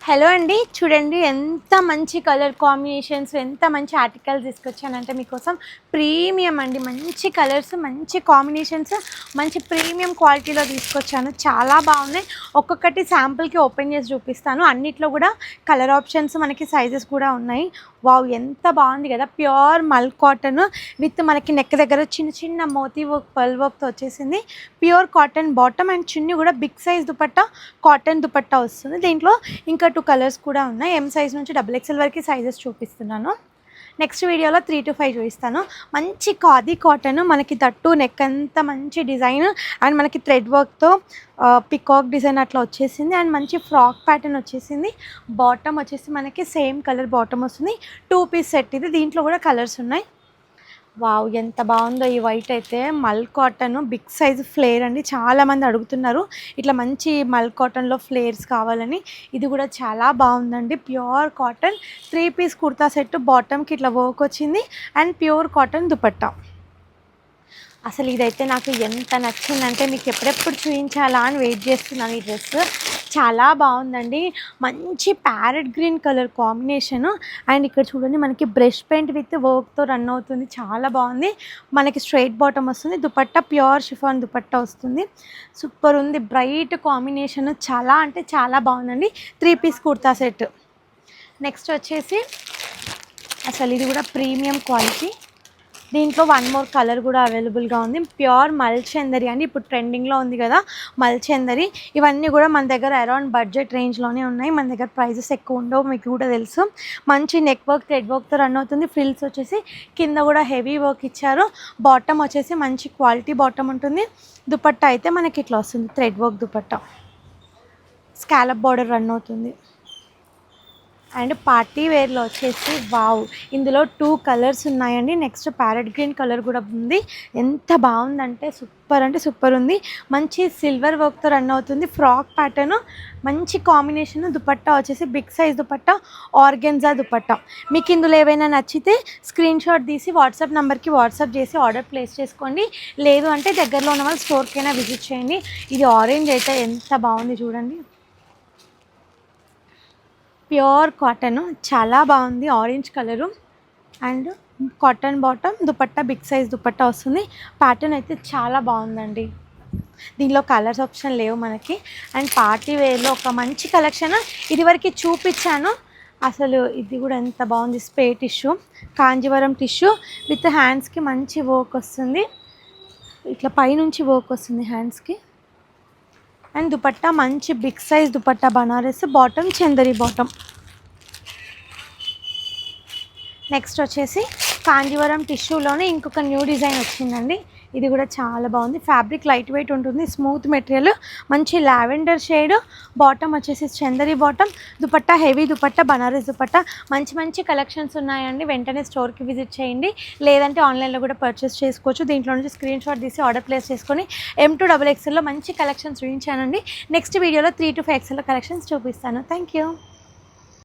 Hello అండి, చూడండి ఎంత మంచి కలర్ కాంబినేషన్స్, ఎంత మంచి ఆర్టికల్స్ తీసుకొచ్చానంటే మీకోసం. ప్రీమియం అండి, మంచి కలర్స్, మంచి కాంబినేషన్స్, మంచి ప్రీమియం క్వాలిటీలో తీసుకొచ్చాను. చాలా బాగున్నాయి. ఒక్కొక్కటి శాంపుల్కి ఓపెన్ చేసి చూపిస్తాను. అన్నిట్లో కూడా కలర్ ఆప్షన్స్, మనకి సైజెస్ కూడా ఉన్నాయి. వావ్, ఎంత బాగుంది కదా. ప్యూర్ మల్ కాటన్ విత్ మనకి నెక్ దగ్గర చిన్న చిన్న మోతీ వర్క్, పర్ల్ వర్క్తో వచ్చేసింది. ప్యూర్ కాటన్ బాటమ్ అండ్ చున్నీ కూడా big size dupatta, cotton dupatta వస్తుంది. దీంట్లో ఇంకా 2 కలర్స్ కూడా ఉన్నాయి. ఎం సైజ్ నుంచి XXL వరకు సైజెస్ చూపిస్తున్నాను. నెక్స్ట్ వీడియోలో 3 to 5 చూపిస్తాను. మంచి ఖాదీ కాటన్, మనకి తట్టు నెక్ అంతా మంచి డిజైన్ అండ్ మనకి థ్రెడ్ వర్క్తో పికాక్ డిజైన్ అట్లా వచ్చేసింది. అండ్ మంచి ఫ్రాక్ ప్యాటర్న్ వచ్చేసింది. బాటమ్ వచ్చేసి మనకి సేమ్ కలర్ బాటమ్ వస్తుంది. 2 పీస్ సెట్ ఇది. దీంట్లో కూడా కలర్స్ ఉన్నాయి. వావ్, ఎంత బాగుందో ఈ వైట్ అయితే. మల్ కాటన్ బిగ్ సైజ్ ఫ్లేర్ అండి. చాలామంది అడుగుతున్నారు ఇట్లా మంచి మల్ కాటన్లో ఫ్లేర్స్ కావాలని. ఇది కూడా చాలా బాగుందండి. Pure cotton 3 piece kurta set, బాటమ్కి ఇట్లా వర్క్ వచ్చింది అండ్ ప్యూర్ కాటన్ దుపట్టా. అసలు ఇదైతే నాకు ఎంత నచ్చిందంటే మీకు ఎప్పుడెప్పుడు చూపించాలా అని వెయిట్ చేస్తున్నాను. ఈ డ్రెస్ చాలా బాగుందండి. మంచి parrot green colour combination and ఇక్కడ చూడండి మనకి బ్రష్ పెయింట్ విత్ వర్క్తో రన్ అవుతుంది. చాలా బాగుంది. మనకి స్ట్రైట్ బాటమ్ వస్తుంది. దుపట్టా ప్యూర్ షిఫాన్ దుపట్టా వస్తుంది. సూపర్ ఉంది. బ్రైట్ కాంబినేషన్, చాలా అంటే చాలా బాగుందండి. 3 పీస్ కుర్తా సెట్. నెక్స్ట్ వచ్చేసి అసలు ఇది కూడా ప్రీమియం క్వాలిటీ. దీంట్లో 1 more కలర్ కూడా అవైలబుల్గా ఉంది. ప్యూర్ మల్చందరి అండి. ఇప్పుడు ట్రెండింగ్లో ఉంది కదా మల్చందరి. ఇవన్నీ కూడా మన దగ్గర అరౌండ్ బడ్జెట్ రేంజ్లోనే ఉన్నాయి. మన దగ్గర ప్రైజెస్ ఎక్కువ ఉండవు, మీకు కూడా తెలుసు. మంచి నెక్ వర్క్, థ్రెడ్ వర్క్తో రన్ అవుతుంది. ఫ్రిల్స్ వచ్చేసి కింద కూడా హెవీ వర్క్ ఇచ్చారు. బాటమ్ వచ్చేసి మంచి క్వాలిటీ బాటమ్ ఉంటుంది. దుపట్టా అయితే మనకి ఇట్లా వస్తుంది, thread work dupatta. Scallop border run అవుతుంది. అండ్ పార్టీ వేర్లో వచ్చేసి వావ్, ఇందులో 2 కలర్స్ ఉన్నాయండి. నెక్స్ట్ ప్యారెట్ గ్రీన్ కలర్ కూడా ఉంది. ఎంత బాగుందంటే సూపర్ అంటే సూపర్ ఉంది. మంచి సిల్వర్ వర్క్తో రన్ అవుతుంది. ఫ్రాక్ ప్యాటర్న్, మంచి కాంబినేషన్. దుపట్టా వచ్చేసి big size dupatta, organza dupatta. మీకు ఇందులో ఏవైనా నచ్చితే స్క్రీన్ షాట్ తీసి వాట్సాప్ నెంబర్కి వాట్సాప్ చేసి ఆర్డర్ ప్లేస్ చేసుకోండి. లేదు అంటే దగ్గరలో ఉన్న వాళ్ళు స్టోర్కైనా విజిట్ చేయండి. ఇది ఆరెంజ్ అయితే ఎంత బాగుంది చూడండి. ప్యూర్ కాటన్, చాలా బాగుంది. Orange colour and cotton bottom, dupatta big size dupatta వస్తుంది. ప్యాటర్న్ అయితే చాలా బాగుందండి. దీనిలో కలర్స్ ఆప్షన్ లేవు మనకి. అండ్ పార్టీ వేర్లో ఒక మంచి కలెక్షన్ ఇదివరకు చూపించాను. అసలు ఇది కూడా ఎంత బాగుంది. స్పే టిష్యూ, కాంజీవరం టిష్యూ విత్ హ్యాండ్స్కి మంచి వర్క్ వస్తుంది. ఇట్లా పైనుంచి వర్క్ వస్తుంది హ్యాండ్స్కి. అండ్ దుపట్టా మంచి big size dupatta, Banaras bottom, Chanderi bottom. Next వచ్చేసి కాంజీవరం టిష్యూలోనే ఇంకొక న్యూ డిజైన్ వచ్చిందండి. ఇది కూడా చాలా బాగుంది. ఫ్యాబ్రిక్ లైట్ వెయిట్ ఉంటుంది, స్మూత్ మెటీరియల్, మంచి లావెండర్ షేడ్. బాటమ్ వచ్చేసి చందరి బాటమ్, దుపట్టా హెవీ దుపట్టా, బనారస్ దుపట్టా. మంచి మంచి కలెక్షన్స్ ఉన్నాయండి. వెంటనే స్టోర్కి విజిట్ చేయండి. లేదంటే ఆన్లైన్లో కూడా పర్చేస్ చేసుకోవచ్చు. దీంట్లో నుంచి స్క్రీన్ షాట్ తీసి ఆర్డర్ ప్లేస్ చేసుకొని M to XXLలో మంచి కలెక్షన్స్ చూపించానండి. నెక్స్ట్ వీడియోలో 3 to 5 XL కలెక్షన్స్ చూపిస్తాను. Thank you.